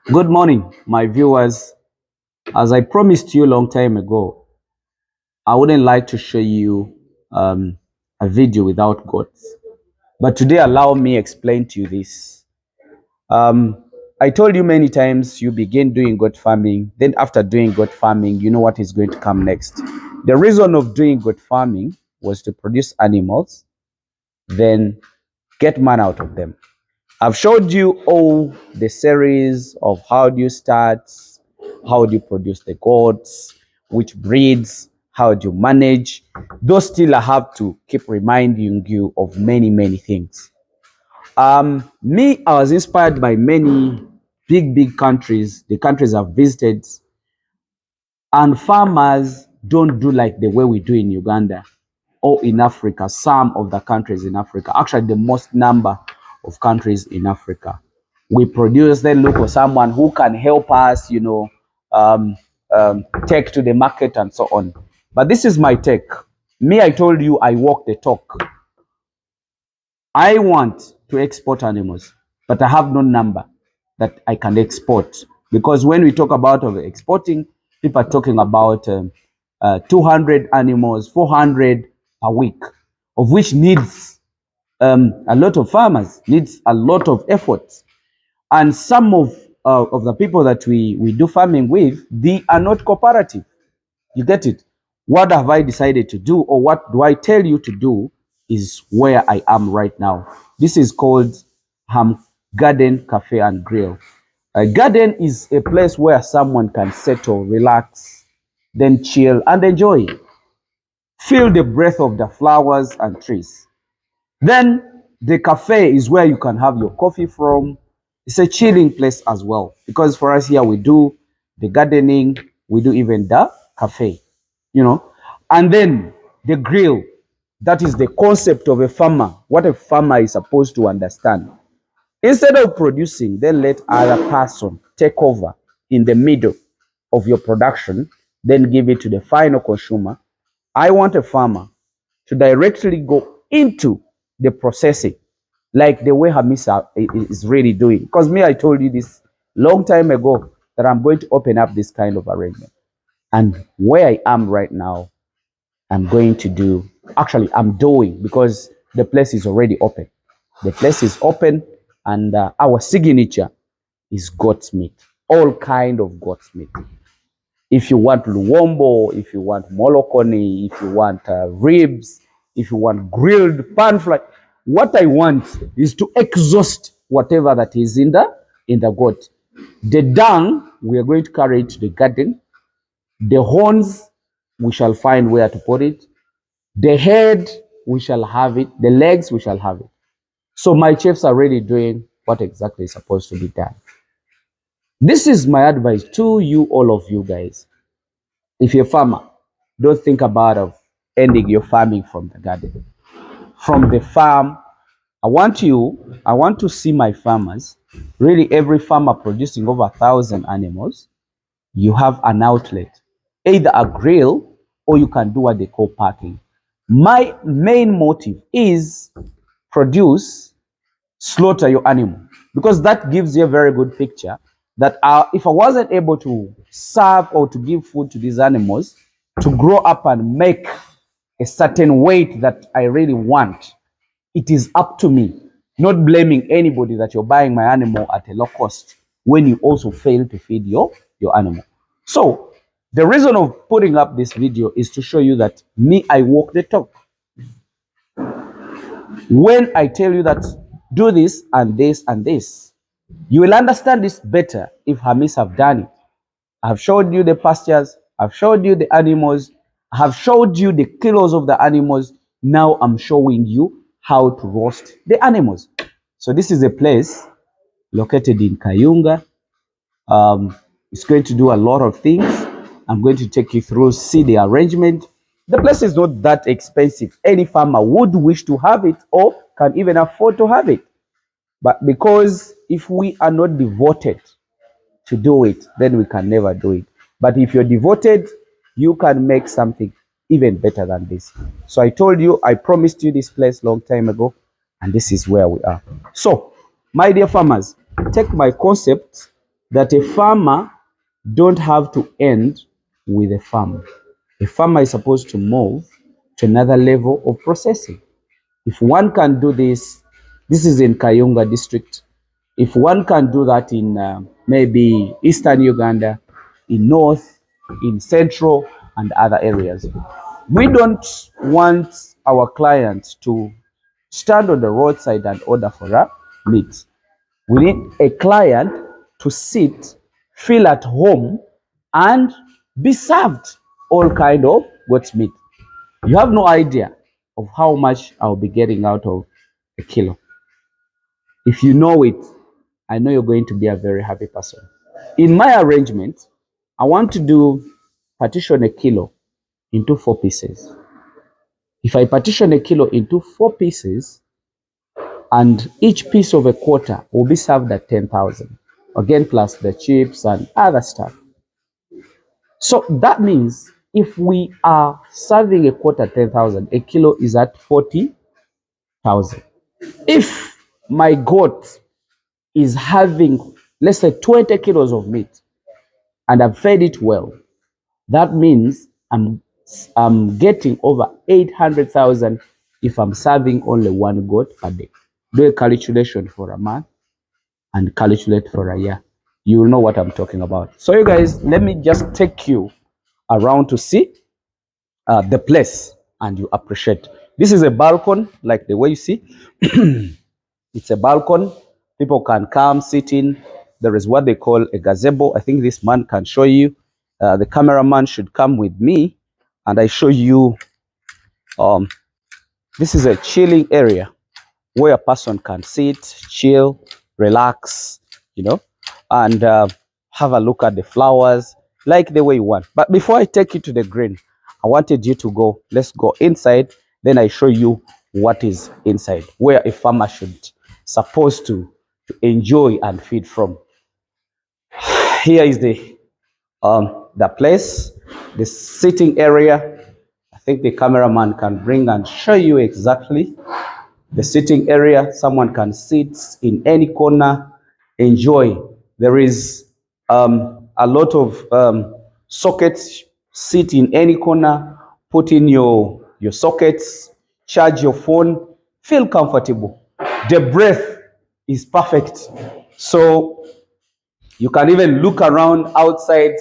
Good morning, my viewers. As I promised you a long time ago, I wouldn't like to show you a video without goats. But today, allow me explain to you this. Um, I told you many times you begin doing goat farming. Then after doing goat farming, you know what is going to come next. The reason of doing goat farming was to produce animals, then get man out of them. I've showed you all the series of how do you start, how do you produce the goats, which breeds, how do you manage. Those still I have to keep reminding you of many things. I was inspired by many big countries, the countries I've visited, and farmers don't do like the way we do in Uganda or in Africa, some of the countries in Africa, actually the most number of countries in Africa. We produce, then look for someone who can help us, um, take to the market and so on. But this is my take. Me, I told you I walk the talk. I want to export animals, but I have no number that I can export. Because when we talk about exporting, people are talking about 200 animals, 400 per week, of which needs a lot of farmers, needs a lot of effort. And some of the people that we do farming with, they are not cooperative. You get it? What have I decided to do, or what do I tell you to do, is where I am right now. This is called Garden Cafe and Grill. A garden is a place where someone can settle, relax, then chill and enjoy. Feel the breath of the flowers and trees. Then the cafe is where you can have your coffee from. It's a chilling place as well, because for us here we do the gardening, we do even the cafe, you know. And then the grill, that is the concept of a farmer, what a farmer is supposed to understand. Instead of producing, then let other person take over in the middle of your production, then give it to the final consumer. I want a farmer to directly go into the processing, like the way Hamisa is really doing. Because me, I told you this long time ago that I'm going to open up this kind of arrangement. And where I am right now, I'm going to do, actually, I'm doing, because the place is already open. The place is open, and our signature is goat's meat, all kind of goat's meat. If you want luwombo, if you want molokoni, if you want ribs, if you want grilled pan fry, what I want is to exhaust whatever that is in the goat. The dung, we are going to carry it to the garden. The horns, we shall find where to put it. The head, we shall have it. The legs, we shall have it. So my chefs are really doing what exactly is supposed to be done. This is my advice to you, all of you guys. If you're a farmer, don't think about ending your farming from the garden. From the farm, I want to see my farmers, really every farmer producing over 1,000 animals, you have an outlet, either a grill, or you can do what they call packing. My main motive is produce, slaughter your animal, because that gives you a very good picture that if I wasn't able to serve or to give food to these animals to grow up and make a certain weight that I really want, it is up to me, not blaming anybody that you're buying my animal at a low cost when you also fail to feed your animal. So the reason of putting up this video is to show you that me, I walk the talk. When I tell you that do this and this and this, you will understand this better if Hamis have done it. I've showed you the pastures, I've showed you the animals, I have showed you the kilos of the animals. Now I'm showing you how to roast the animals. So this is a place located in Kayunga. It's going to do a lot of things. I'm going to take you through, see the arrangement. The place is not that expensive. Any farmer would wish to have it or can even afford to have it. But because if we are not devoted to do it, then we can never do it. But if you're devoted, you can make something even better than this. So I told you, I promised you this place long time ago, and this is where we are. So, my dear farmers, take my concept, that a farmer don't have to end with a farm. A farmer is supposed to move to another level of processing. If one can do this, this is in Kayunga district. If one can do that in maybe eastern Uganda, in north, in central, and other areas, we don't want our clients to stand on the roadside and order for a meat. We need a client to sit, feel at home, and be served all kind of goat's meat. You have no idea of how much I'll be getting out of a kilo. If you know it, I know you're going to be a very happy person. In my arrangement, I want to do partition a kilo into 4 pieces. If I partition a kilo into 4 pieces, and each piece of a quarter will be served at 10,000, again, plus the chips and other stuff. So that means if we are serving a quarter 10,000, a kilo is at 40,000. If my goat is having, let's say, 20 kilos of meat and I've fed it well, that means I'm getting over 800,000 if I'm serving only one goat per day. Do a calculation for a month and calculate for a year. You will know what I'm talking about. So you guys, let me just take you around to see the place and you appreciate. This is a balcony, like the way you see. It's a balcony. People can come, sit in. There is what they call a gazebo. I think this man can show you. The cameraman should come with me and I show you. This is a chilling area where a person can sit, chill, relax, you know, and have a look at the flowers like the way you want. But before I take you to the green, I wanted you to go, let's go inside. Then I show you what is inside, where a farmer should supposed to enjoy and feed from. Here is the place, the sitting area. I think the cameraman can bring and show you exactly the sitting area. Someone can sit in any corner, enjoy. There is a lot of sockets. Sit in any corner, put in your sockets, charge your phone, feel comfortable. The breath is perfect. So you can even look around outside,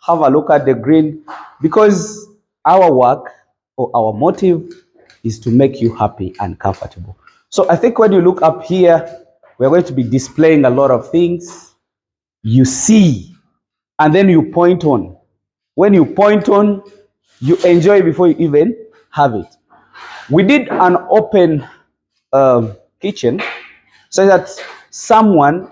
have a look at the green, because our work or our motive is to make you happy and comfortable. So I think when you look up here, we're going to be displaying a lot of things. You see, and then you point on. When you point on, you enjoy before you even have it. We did an open kitchen so that someone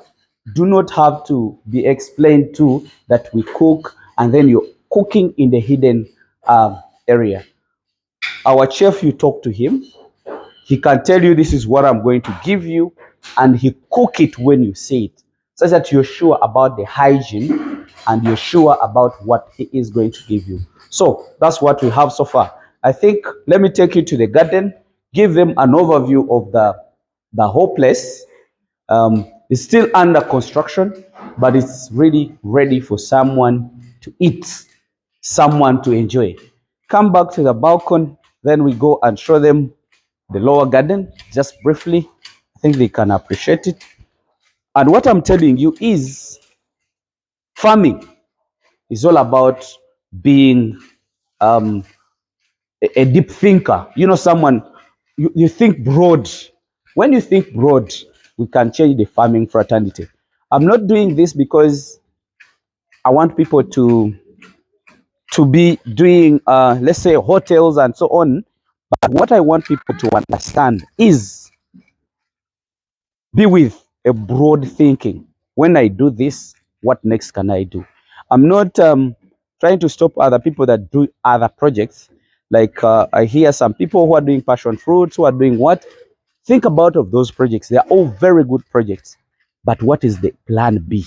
do not have to be explained to that we cook and then you're cooking in the hidden area. Our chef, you talk to him, he can tell you this is what I'm going to give you, and he cook it when you see it, such that you're sure about the hygiene and you're sure about what he is going to give you. So that's what we have so far. I think, let me take you to the garden, give them an overview of the whole place. It's still under construction, but it's really ready for someone to eat, someone to enjoy. Come back to the balcony, then we go and show them the lower garden, just briefly. I think they can appreciate it. And what I'm telling you is farming is all about being a deep thinker. You know, someone, you think broad. When you think broad, we can change the farming fraternity. I'm not doing this because I want people to be doing, let's say, hotels and so on. But what I want people to understand is be with a broad thinking. When I do this, what next can I do? I'm not trying to stop other people that do other projects. Like I hear some people who are doing passion fruits, who are doing what? Think about of those projects. They are all very good projects. But what is the plan B?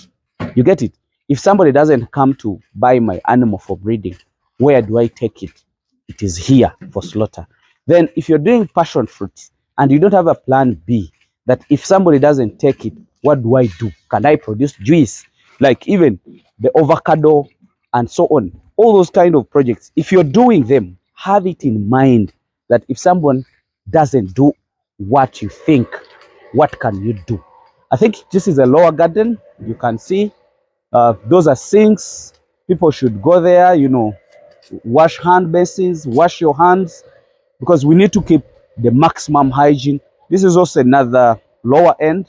You get it? If somebody doesn't come to buy my animal for breeding, where do I take it? It is here for slaughter. Then if you're doing passion fruits and you don't have a plan B, that if somebody doesn't take it, what do I do? Can I produce juice? like even the avocado and so on. All those kind of projects, if you're doing them, have it in mind that if someone doesn't do what you think, what can you do? I think this is a lower garden. You can see those are sinks. People should go there, you know, wash hand basins, wash your hands, because we need to keep the maximum hygiene. This is also another lower end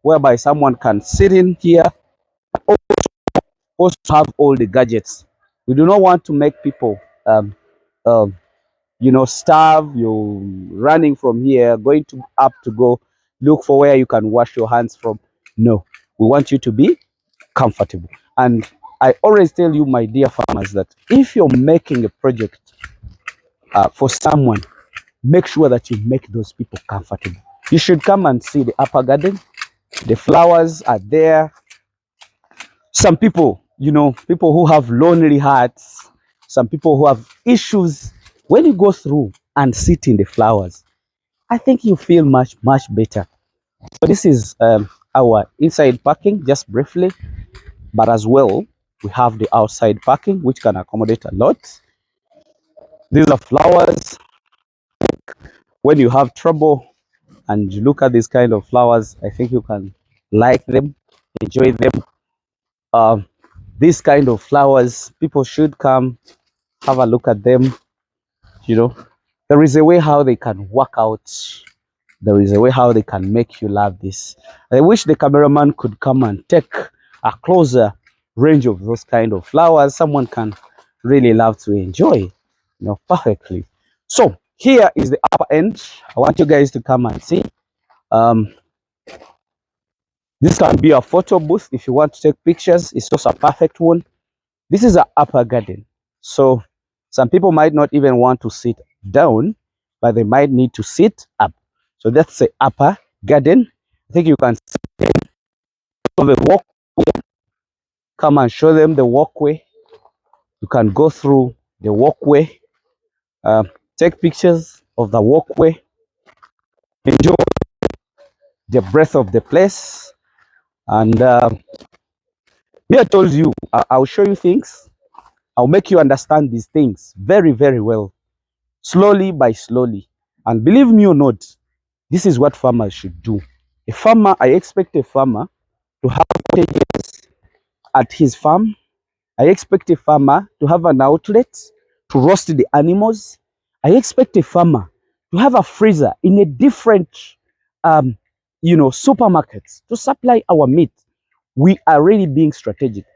whereby someone can sit in here, also have all the gadgets. We do not want to make people, um, you know, starve. You're running from here, going to up to go look for where you can wash your hands from. No, we want you to be comfortable. And I always tell you, my dear farmers, that if you're making a project for someone, make sure that you make those people comfortable. You should come and see the upper garden. The flowers are there. Some people, you know, people who have lonely hearts, some people who have issues, when you go through and sit in the flowers, I think you feel much, much better. So this is our inside parking, just briefly, but as well, we have the outside parking, which can accommodate a lot. These are flowers. When you have trouble and you look at these kind of flowers, I think you can like them, enjoy them. Um, these kind of flowers, people should come have a look at them. You know, there is a way how they can work out. There is a way how they can make you love this. I wish the cameraman could come and take a closer range of those kind of flowers. Someone can really love to enjoy, you know, perfectly. So here is the upper end. I want you guys to come and see. Um, this can be a photo booth if you want to take pictures. It's also a perfect one. This is an upper garden. So some people might not even want to sit down, but they might need to sit up. So that's the upper garden. I think you can see the walkway. Come and show them the walkway. You can go through the walkway, take pictures of the walkway, enjoy the breadth of the place. And me, I told you, I'll show you things. I'll make you understand these things very, very well, slowly by slowly. And believe me or not, this is what farmers should do. A farmer, I expect a farmer to have cottages at his farm. I expect a farmer to have an outlet to roast the animals. I expect a farmer to have a freezer in a different, you know, supermarkets to supply our meat. We are really being strategic,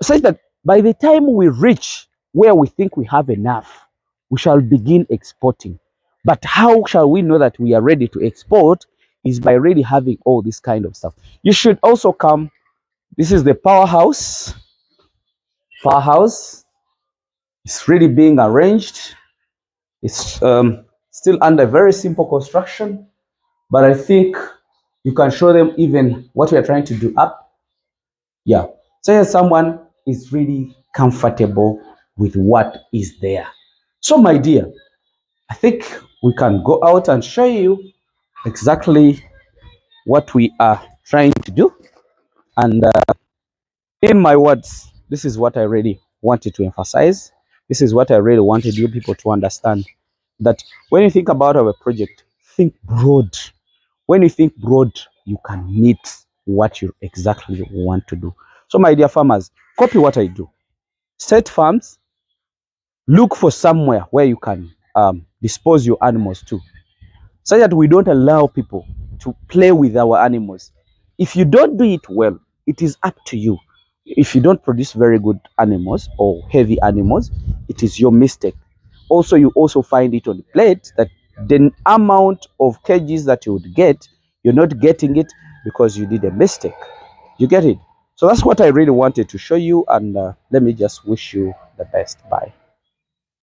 such that by the time we reach where we think we have enough, we shall begin exporting. But how shall we know that we are ready to export? Is by really having all this kind of stuff. You should also come. This is the powerhouse. Powerhouse is really being arranged. It's still under very simple construction, but I think you can show them even what we are trying to do up. Yeah. So that someone is really comfortable with what is there. So my dear, I think we can go out and show you exactly what we are trying to do. And in my words, this is what I really wanted to emphasize. This is what I really wanted you people to understand, that when you think about our project, think broad. When you think broad, you can meet what you exactly want to do. So my dear farmers, copy what I do. Set farms, look for somewhere where you can dispose your animals to, so that we don't allow people to play with our animals. If you don't do it well, it is up to you. If you don't produce very good animals or heavy animals, it is your mistake. Also, you also find it on the plate that the amount of cages that you would get, you're not getting it because you did a mistake. You get it? So that's what I really wanted to show you, and let me just wish you the best. Bye.